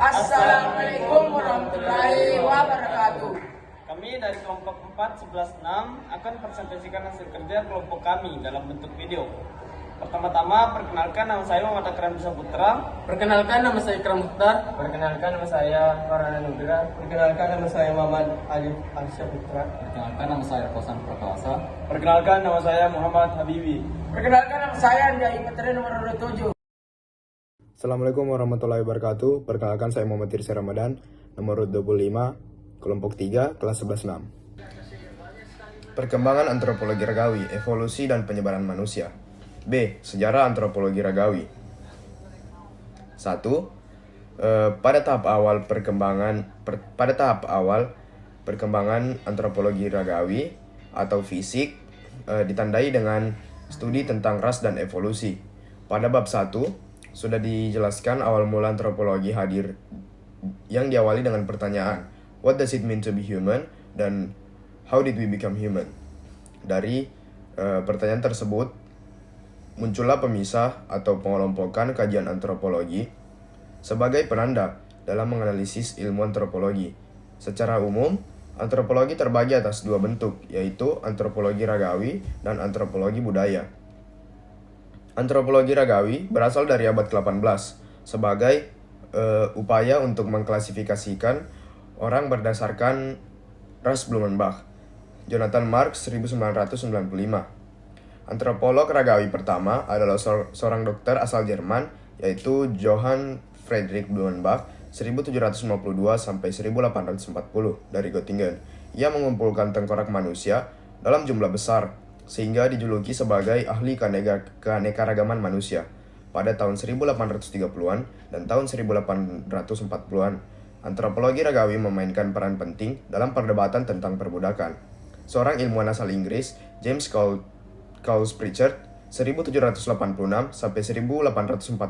Assalamualaikum warahmatullahi wabarakatuh. Kami dari kelompok 4 11 6 akan presentasikan hasil kerja kelompok kami dalam bentuk video. Pertama-tama, perkenalkan nama saya Muhammad Akram Putra. Perkenalkan nama saya Ikram Mukhtar. Perkenalkan nama saya Farhan Nugra. Perkenalkan nama saya Muhammad Alif Putra. Perkenalkan nama saya Kosan Prakawasa. Perkenalkan nama saya Muhammad Habibi. Perkenalkan nama saya Andi Materi nomor 27. Assalamualaikum warahmatullahi wabarakatuh. Perkenalkan saya Muhammad Tirsa Ramadan, nomor 25, kelompok 3, kelas 11-6. Perkembangan antropologi ragawi, evolusi dan penyebaran manusia. B. Sejarah antropologi ragawi. 1. Pada tahap awal perkembangan antropologi ragawi atau fisik ditandai dengan studi tentang ras dan evolusi. Pada bab 1 sudah dijelaskan awal mula antropologi hadir yang diawali dengan pertanyaan what does it mean to be human dan how did we become human. Dari pertanyaan tersebut muncullah pemisah atau pengelompokan kajian antropologi sebagai penanda dalam menganalisis ilmu antropologi. Secara umum, antropologi terbagi atas dua bentuk, yaitu antropologi ragawi dan antropologi budaya. Antropologi ragawi berasal dari abad ke-18 sebagai upaya untuk mengklasifikasikan orang berdasarkan ras Blumenbach. Jonathan Marks 1995. Antropolog ragawi pertama adalah seorang dokter asal Jerman, yaitu Johann Friedrich Blumenbach 1752 sampai 1840 dari Göttingen. Ia mengumpulkan tengkorak manusia dalam jumlah besar sehingga dijuluki sebagai ahli keanekaragaman manusia pada tahun 1830-an dan tahun 1840-an. Antropologi ragawi memainkan peran penting dalam perdebatan tentang perbudakan. Seorang ilmuwan asal Inggris, James Cowles Pritchard 1786 sampai 1848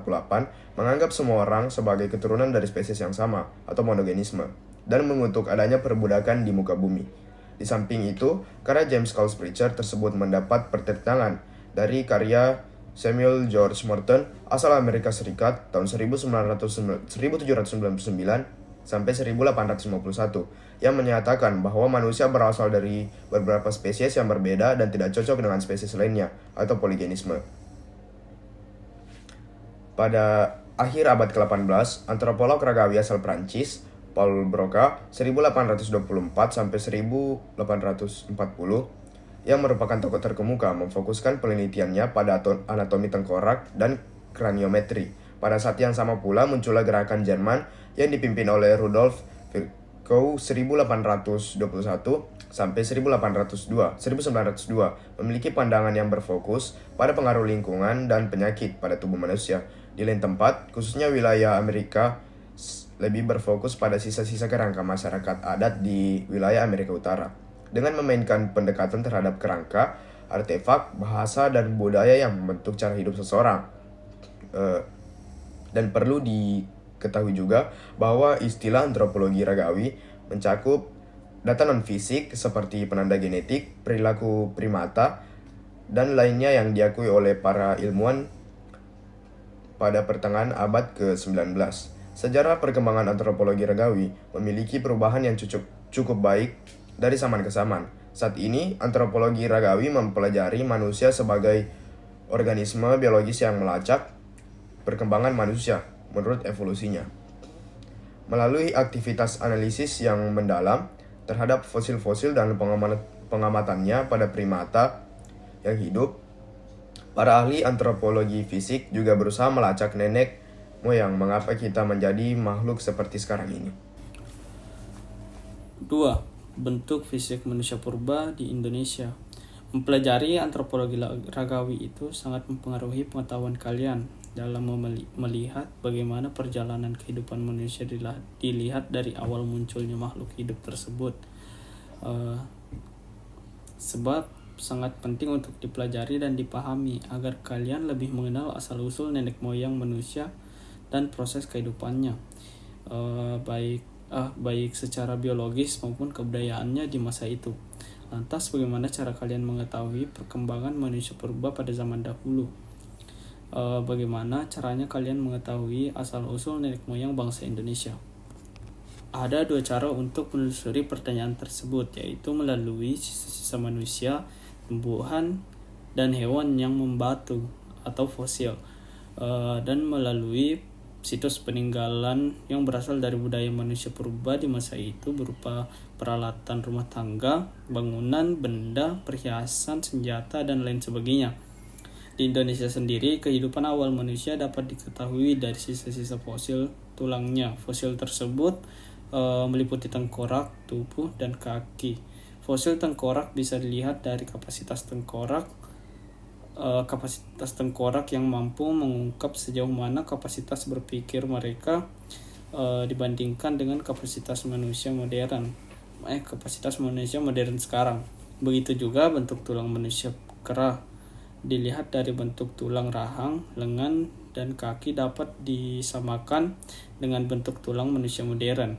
menganggap semua orang sebagai keturunan dari spesies yang sama atau monogenisme dan mengutuk adanya perbudakan di muka bumi. Di samping itu, karya James Cowles Pritchard tersebut mendapat pertentangan dari karya Samuel George Morton asal Amerika Serikat tahun 1799 sampai 1851 yang menyatakan bahwa manusia berasal dari beberapa spesies yang berbeda dan tidak cocok dengan spesies lainnya atau poligenisme. Pada akhir abad ke-18, antropolog ragawi asal Prancis Paul Broca 1824 sampai 1840 yang merupakan tokoh terkemuka memfokuskan penelitiannya pada anatomi tengkorak dan kraniometri. Pada saat yang sama pula muncullah gerakan Jerman yang dipimpin oleh Rudolf Virchow 1821 sampai 1902 memiliki pandangan yang berfokus pada pengaruh lingkungan dan penyakit pada tubuh manusia. Di lain tempat, khususnya wilayah Amerika, lebih berfokus pada sisa-sisa kerangka masyarakat adat di wilayah Amerika Utara dengan memainkan pendekatan terhadap kerangka, artefak, bahasa, dan budaya yang membentuk cara hidup seseorang. Dan perlu diketahui juga bahwa istilah antropologi ragawi mencakup data non-fisik seperti penanda genetik, perilaku primata, dan lainnya yang diakui oleh para ilmuwan pada pertengahan abad ke-19. Sejarah perkembangan antropologi ragawi memiliki perubahan yang cukup baik dari zaman ke zaman. Saat ini, antropologi ragawi mempelajari manusia sebagai organisme biologis yang melacak perkembangan manusia menurut evolusinya. Melalui aktivitas analisis yang mendalam terhadap fosil-fosil dan pengamatannya pada primata yang hidup, para ahli antropologi fisik juga berusaha melacak nenek moyang mengapa kita menjadi makhluk seperti sekarang ini. 2. Bentuk fisik manusia purba di Indonesia. Mempelajari antropologi ragawi itu sangat mempengaruhi pengetahuan kalian dalam melihat bagaimana perjalanan kehidupan manusia dilihat dari awal munculnya makhluk hidup tersebut. Sebab sangat penting untuk dipelajari dan dipahami agar kalian lebih mengenal asal-usul nenek moyang manusia dan proses kehidupannya, baik secara biologis maupun kebudayaannya di masa itu. Lantas bagaimana cara kalian mengetahui perkembangan manusia purba pada zaman dahulu? Bagaimana caranya kalian mengetahui asal-usul nenek moyang bangsa Indonesia? Ada dua cara untuk menelusuri pertanyaan tersebut, yaitu melalui sisa-sisa manusia, tumbuhan, dan hewan yang membatu atau fosil, dan melalui situs peninggalan yang berasal dari budaya manusia purba di masa itu berupa peralatan rumah tangga, bangunan, benda, perhiasan, senjata, dan lain sebagainya. Di Indonesia sendiri, kehidupan awal manusia dapat diketahui dari sisa-sisa fosil tulangnya. Fosil tersebut meliputi tengkorak, tubuh, dan kaki. Fosil tengkorak bisa dilihat dari kapasitas tengkorak yang mampu mengungkap sejauh mana kapasitas berpikir mereka dibandingkan dengan kapasitas manusia modern sekarang. Begitu juga bentuk tulang manusia kera. Dilihat dari bentuk tulang rahang, lengan, dan kaki dapat disamakan dengan bentuk tulang manusia modern.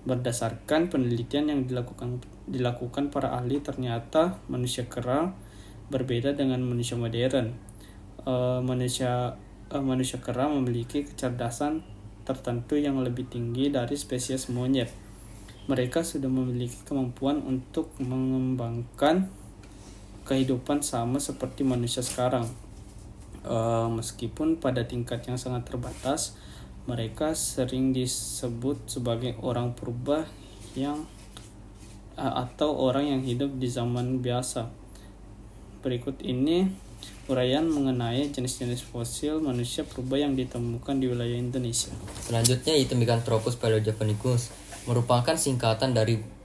Berdasarkan penelitian yang dilakukan para ahli, ternyata manusia kera berbeda dengan manusia modern. Manusia kera memiliki kecerdasan tertentu yang lebih tinggi dari spesies monyet. Mereka sudah memiliki kemampuan untuk mengembangkan kehidupan sama seperti manusia sekarang. Meskipun pada tingkat yang sangat terbatas, mereka sering disebut sebagai orang purba atau orang yang hidup di zaman biasa. Berikut ini uraian mengenai jenis-jenis fosil manusia purba yang ditemukan di wilayah Indonesia. Selanjutnya yaitu Meganthropus paleojavanicus, merupakan singkatan dari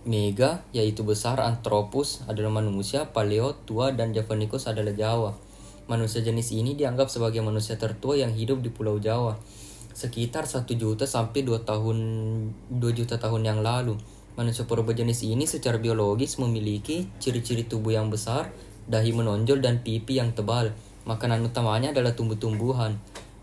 Mega, yaitu besar, Anthropus adalah manusia, Paleo tua, dan Javanicus adalah Jawa. Manusia jenis ini dianggap sebagai manusia tertua yang hidup di Pulau Jawa sekitar 1 juta sampai 2 juta tahun yang lalu. Manusia purba jenis ini secara biologis memiliki ciri-ciri tubuh yang besar, dahi menonjol, dan pipi yang tebal. Makanan utamanya adalah tumbuh-tumbuhan.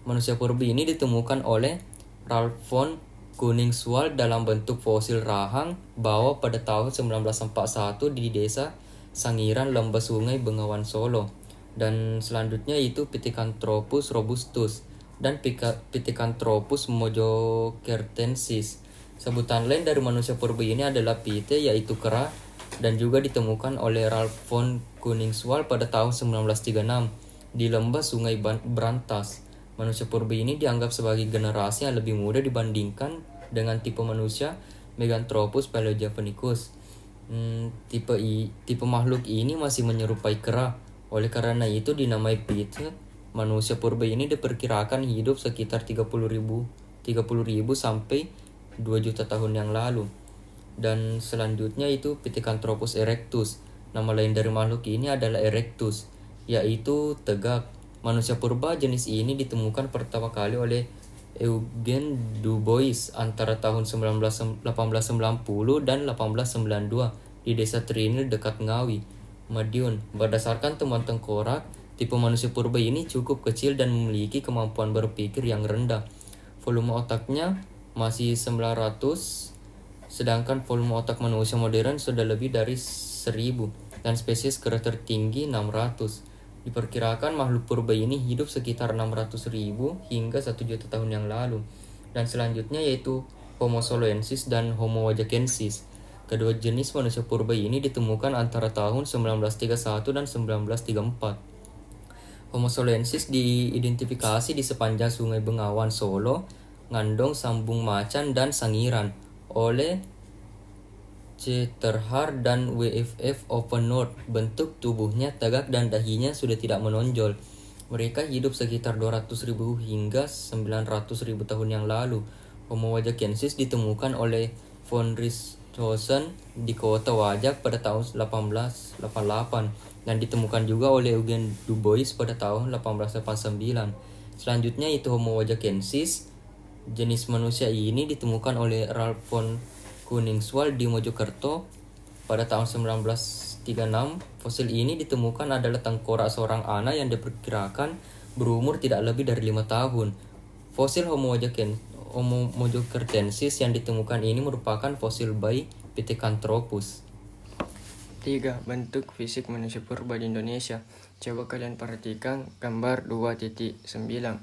Manusia purba ini ditemukan oleh Ralph von Koningswald dalam bentuk fosil rahang bawah pada tahun 1941 di desa Sangiran, Lembah Sungai, Bengawan Solo. Dan selanjutnya itu Pithecanthropus robustus dan Pithecanthropus mojokertensis. Sebutan lain dari manusia purba ini adalah Pithe, yaitu kera, dan juga ditemukan oleh Ralph von Koningswald pada tahun 1936 di Lembah Sungai Brantas. Manusia purba ini dianggap sebagai generasi yang lebih muda dibandingkan dengan tipe manusia Meganthropus paleojavanicus. Tipe makhluk ini masih menyerupai kera. Oleh karena itu dinamai Pithe. Manusia purba ini diperkirakan hidup sekitar 30.000 sampai 2 juta tahun yang lalu. Dan selanjutnya itu Pithecanthropus erectus. Nama lain dari makhluk ini adalah erectus, yaitu tegak. Manusia purba jenis ini ditemukan pertama kali oleh Eugene Du Bois antara tahun 1890 dan 1892 di desa Trinil dekat Ngawi, Madiun. Berdasarkan temuan tengkorak, tipe manusia purba ini cukup kecil dan memiliki kemampuan berpikir yang rendah. Volume otaknya masih 900, sedangkan volume otak manusia modern sudah lebih dari 1000 dan spesies kera tertinggi 600. Diperkirakan makhluk purba ini hidup sekitar 600.000 hingga 1 juta tahun yang lalu. Dan selanjutnya yaitu Homo soloensis dan Homo wajakensis. Kedua jenis manusia purba ini ditemukan antara tahun 1931 dan 1934. Homo soloensis diidentifikasi di sepanjang Sungai Bengawan Solo, Ngandong, Sambung Macan, dan Sangiran oleh Terhar dan WFF Open North. Bentuk tubuhnya tegak dan dahinya sudah tidak menonjol. Mereka hidup sekitar 200.000 hingga 900.000 tahun yang lalu. Homo wajakensis ditemukan oleh von Richthofen di kota Wajak pada tahun 1888 dan ditemukan juga oleh Eugene Du Bois pada tahun 1889. Selanjutnya itu Homo wajakensis. Jenis manusia ini ditemukan oleh Ralph von Koningswald di Mojokerto pada tahun 1936. Fosil ini ditemukan adalah tengkorak seorang anak yang diperkirakan berumur tidak lebih dari 5 tahun. Fosil Homo mojokertensis yang ditemukan ini merupakan fosil bayi Pithecanthropus. 3. Bentuk fisik manusia purba di Indonesia. Coba kalian perhatikan gambar 2.9.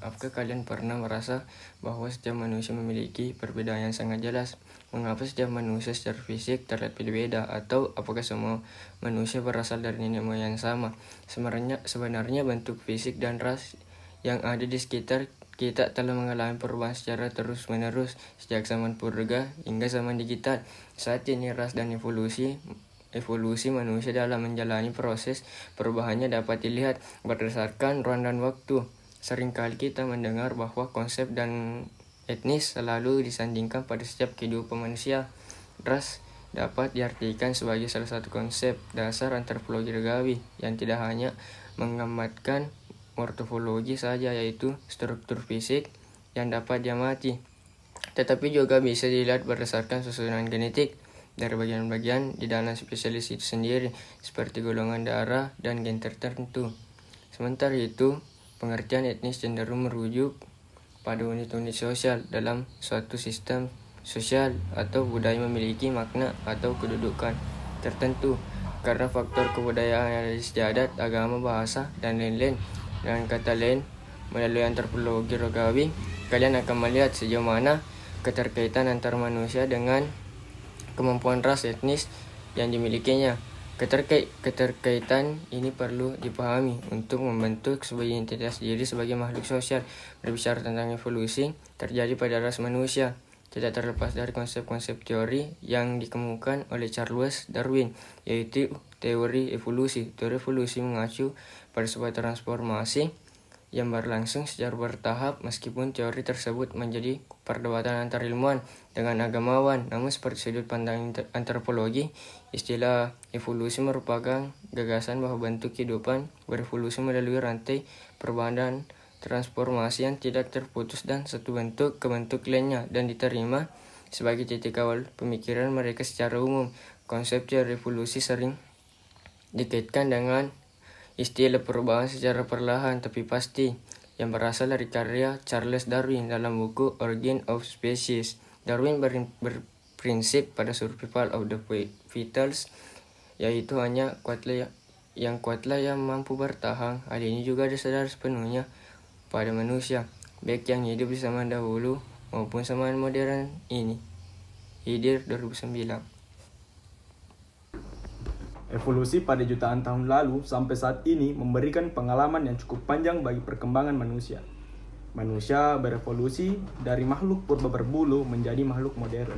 Apakah kalian pernah merasa bahwa setiap manusia memiliki perbedaan yang sangat jelas? Mengapa setiap manusia secara fisik terlihat berbeda? Atau apakah semua manusia berasal dari nenek moyang yang sama? Sebenarnya bentuk fisik dan ras yang ada di sekitar kita telah mengalami perubahan secara terus-menerus sejak zaman purba hingga zaman digital. Saat ini ras dan evolusi manusia dalam menjalani proses perubahannya dapat dilihat berdasarkan ruang dan waktu. Seringkali kita mendengar bahwa konsep dan etnis selalu disandingkan pada setiap kehidupan manusia. Ras dapat diartikan sebagai salah satu konsep dasar antropologi ragawi yang tidak hanya mengamatkan morfologi saja, yaitu struktur fisik yang dapat diamati, tetapi juga bisa dilihat berdasarkan susunan genetik dari bagian-bagian di dalam spesialis itu sendiri, seperti golongan darah dan gen tertentu. Sementara itu, pengertian etnis cenderung merujuk pada unit-unit sosial dalam suatu sistem sosial atau budaya memiliki makna atau kedudukan tertentu karena faktor kebudayaan yang ada di istiadat, agama, bahasa, dan lain-lain. Dengan kata lain, melalui antropologi rogawi, kalian akan melihat sejauh mana keterkaitan antar manusia dengan kemampuan ras etnis yang dimilikinya. Keterkaitan ini perlu dipahami untuk membentuk sebuah identitas diri sebagai makhluk sosial. Berbicara tentang evolusi terjadi pada ras manusia tidak terlepas dari konsep-konsep teori yang dikemukakan oleh Charles Darwin, yaitu teori evolusi. Teori evolusi mengacu pada sebuah transformasi yang berlangsung secara bertahap, meskipun teori tersebut menjadi perdebatan antar ilmuwan dengan agamawan. Namun seperti sudut pandang antropologi, istilah evolusi merupakan gagasan bahwa bentuk kehidupan berevolusi melalui rantai perubahan dan transformasi yang tidak terputus dan satu bentuk ke bentuk lainnya, dan diterima sebagai titik awal pemikiran mereka secara umum. Konsep teori evolusi sering dikaitkan dengan istilah perubahan secara perlahan tapi pasti yang berasal dari karya Charles Darwin dalam buku Origin of Species. Darwin berprinsip pada survival of the fittest, yaitu hanya kuatlah yang mampu bertahan. Hal ini juga disadari sepenuhnya pada manusia, baik yang hidup di zaman dahulu maupun zaman modern ini. Hidir 2009. Evolusi pada jutaan tahun lalu sampai saat ini memberikan pengalaman yang cukup panjang bagi perkembangan manusia. Manusia berevolusi dari makhluk purba berbulu menjadi makhluk modern.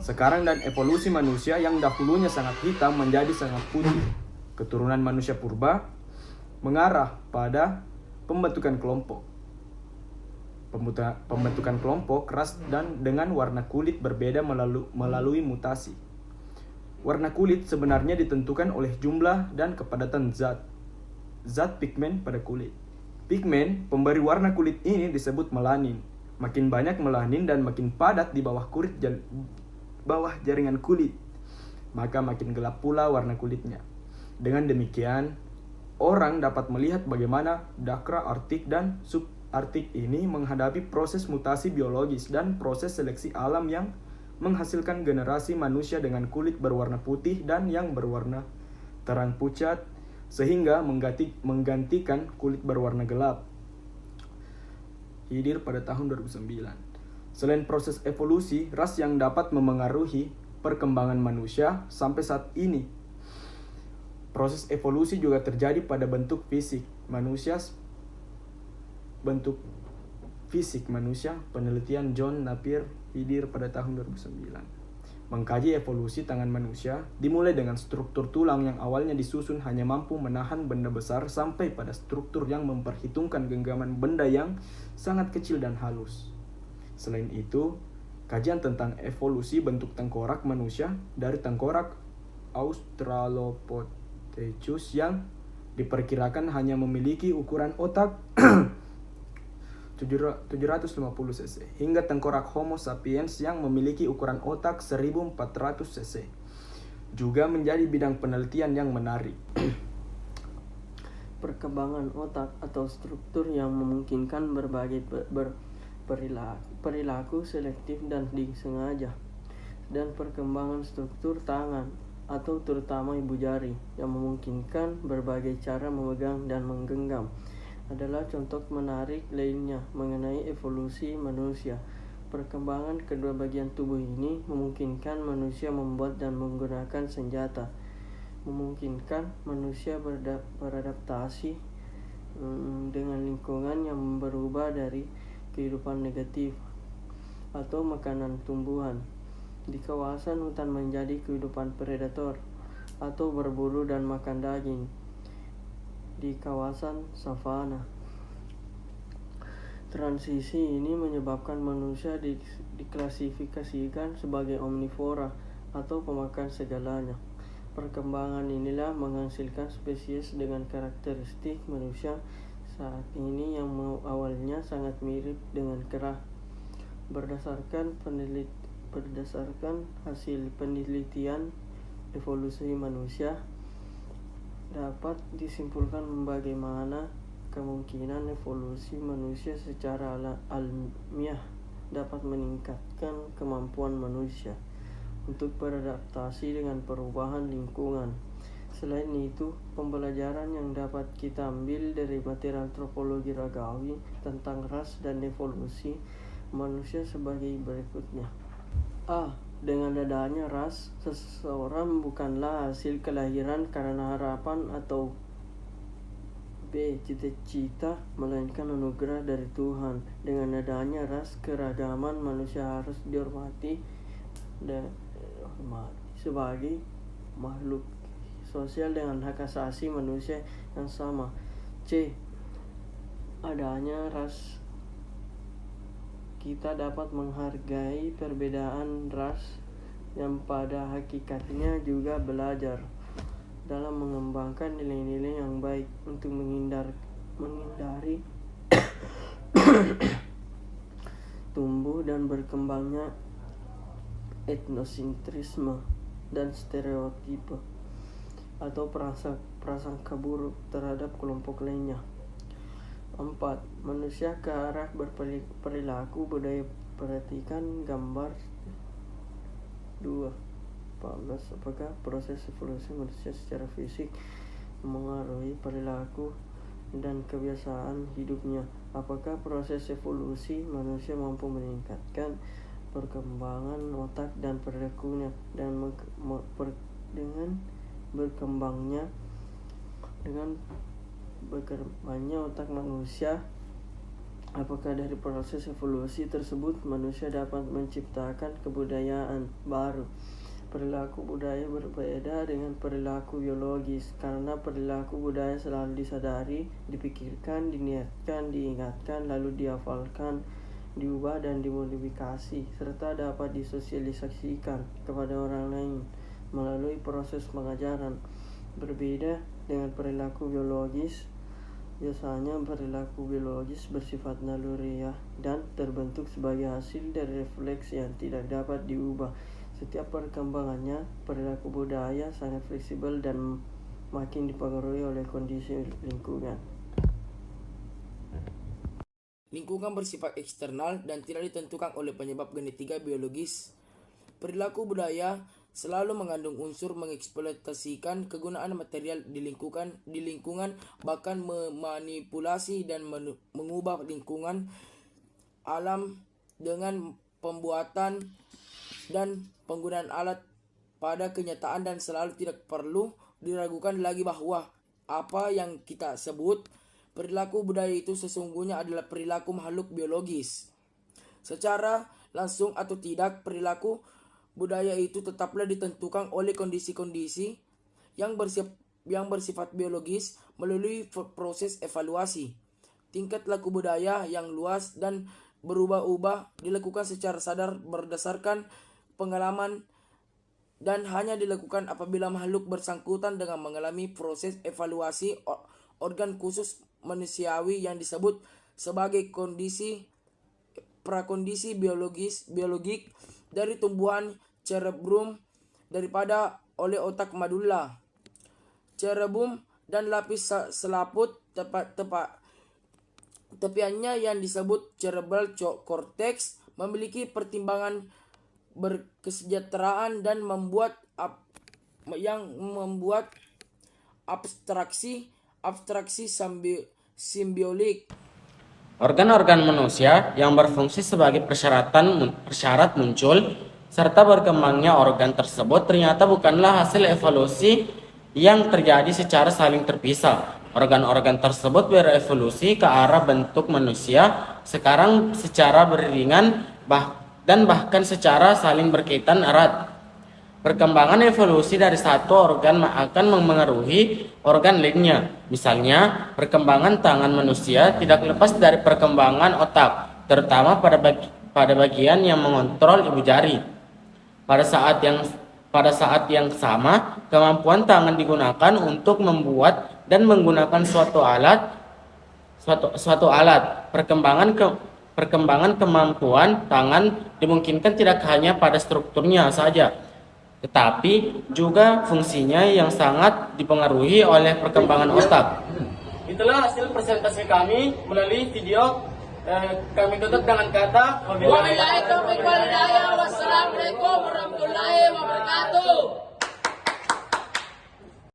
Sekarang dan evolusi manusia yang dahulunya sangat hitam menjadi sangat putih. Keturunan manusia purba mengarah pada pembentukan kelompok. Pembentukan kelompok ras dan dengan warna kulit berbeda melalui mutasi. Warna kulit sebenarnya ditentukan oleh jumlah dan kepadatan zat pigmen pada kulit. Pigmen pemberi warna kulit ini disebut melanin. Makin banyak melanin dan makin padat di bawah jaringan kulit, maka makin gelap pula warna kulitnya. Dengan demikian, orang dapat melihat bagaimana dakra artik dan subartik ini menghadapi proses mutasi biologis dan proses seleksi alam yang menghasilkan generasi manusia dengan kulit berwarna putih dan yang berwarna terang pucat, sehingga menggantikan kulit berwarna gelap. Hidir pada tahun 2009. Selain proses evolusi, ras yang dapat memengaruhi perkembangan manusia sampai saat ini. Proses evolusi juga terjadi pada bentuk fisik manusia. Penelitian John Napier, Hidir pada tahun 2009. Mengkaji evolusi tangan manusia dimulai dengan struktur tulang yang awalnya disusun hanya mampu menahan benda besar sampai pada struktur yang memperhitungkan genggaman benda yang sangat kecil dan halus. Selain itu, kajian tentang evolusi bentuk tengkorak manusia dari tengkorak Australopithecus yang diperkirakan hanya memiliki ukuran otak 750 cc hingga tengkorak Homo sapiens yang memiliki ukuran otak 1400 cc juga menjadi bidang penelitian yang menarik. Perkembangan otak atau struktur yang memungkinkan berbagai perilaku selektif dan disengaja, dan perkembangan struktur tangan atau terutama ibu jari yang memungkinkan berbagai cara memegang dan menggenggam adalah contoh menarik lainnya mengenai evolusi manusia. Perkembangan kedua bagian tubuh ini memungkinkan manusia membuat dan menggunakan senjata, memungkinkan manusia beradaptasi dengan lingkungan yang berubah dari kehidupan negatif atau makanan tumbuhan di kawasan hutan menjadi kehidupan predator atau berburu dan makan daging di kawasan savana. Transisi ini menyebabkan manusia diklasifikasikan sebagai omnivora atau pemakan segalanya. Perkembangan inilah menghasilkan spesies dengan karakteristik manusia saat ini yang awalnya sangat mirip dengan kera. Berdasarkan hasil penelitian evolusi manusia, dapat disimpulkan bagaimana kemungkinan evolusi manusia secara alamiah dapat meningkatkan kemampuan manusia untuk beradaptasi dengan perubahan lingkungan. Selain itu, pembelajaran yang dapat kita ambil dari materi antropologi ragawi tentang ras dan evolusi manusia sebagai berikutnya. A. Dengan adanya ras, seseorang bukanlah hasil kelahiran karena harapan atau B. Cita-cita, melainkan anugerah dari Tuhan. Dengan adanya ras, keragaman manusia harus dihormati sebagai makhluk sosial dengan hak asasi manusia yang sama. C. Adanya ras, kita dapat menghargai perbedaan ras yang pada hakikatnya juga belajar dalam mengembangkan nilai-nilai yang baik untuk menghindari tumbuh dan berkembangnya etnosentrisme dan stereotipe atau prasangka buruk terhadap kelompok lainnya. 4. Manusia ke arah berperilaku budaya. Perhatikan gambar 2. 14. Apakah proses evolusi manusia secara fisik mengaruhi perilaku dan kebiasaan hidupnya? Apakah proses evolusi manusia mampu meningkatkan perkembangan otak dan perilakunya dengan berkembangnya otak manusia? Apakah dari proses evolusi tersebut manusia dapat menciptakan kebudayaan baru? Perilaku budaya berbeda dengan perilaku biologis karena perilaku budaya selalu disadari, dipikirkan, diniatkan, diingatkan, lalu dihafalkan, diubah dan dimodifikasi, serta dapat disosialisasikan kepada orang lain melalui proses pengajaran. Berbeda dengan perilaku biologis, biasanya perilaku biologis bersifat naluriah dan terbentuk sebagai hasil dari refleks yang tidak dapat diubah. Setiap perkembangannya, perilaku budaya sangat fleksibel dan makin dipengaruhi oleh kondisi lingkungan. Lingkungan bersifat eksternal dan tidak ditentukan oleh penyebab genetika biologis. Perilaku budaya selalu mengandung unsur mengeksploitasikan kegunaan material di lingkungan, bahkan memanipulasi dan mengubah lingkungan alam dengan pembuatan dan penggunaan alat. Pada kenyataan dan selalu tidak perlu diragukan lagi bahwa apa yang kita sebut perilaku budaya itu sesungguhnya adalah perilaku makhluk biologis. Secara langsung atau tidak, perilaku budaya itu tetaplah ditentukan oleh kondisi-kondisi yang bersifat biologis melalui proses evaluasi. Tingkat laku budaya yang luas dan berubah-ubah dilakukan secara sadar berdasarkan pengalaman dan hanya dilakukan apabila makhluk bersangkutan dengan mengalami proses evaluasi organ khusus manusiawi yang disebut sebagai prakondisi biologik dari tumbuhan cerebrum daripada oleh otak medulla. Cerebrum dan lapis selaput tepiannya yang disebut cerebral cortex memiliki pertimbangan berkesejahteraan dan membuat membuat abstraksi simbiolik. Organ-organ manusia yang berfungsi sebagai persyarat muncul serta berkembangnya organ tersebut ternyata bukanlah hasil evolusi yang terjadi secara saling terpisah. Organ-organ tersebut berevolusi ke arah bentuk manusia sekarang secara beriringan dan bahkan secara saling berkaitan erat. Perkembangan evolusi dari satu organ akan memengaruhi organ lainnya. Misalnya, perkembangan tangan manusia tidak lepas dari perkembangan otak, terutama pada bagian yang mengontrol ibu jari. Pada saat yang sama, kemampuan tangan digunakan untuk membuat dan menggunakan suatu alat. Perkembangan kemampuan tangan dimungkinkan tidak hanya pada strukturnya saja, tetapi juga fungsinya yang sangat dipengaruhi oleh perkembangan otak. Itulah hasil presentasi kami melalui video. Kami tutup dengan kata wabillahi taufiq wal hidayah. Wassalamu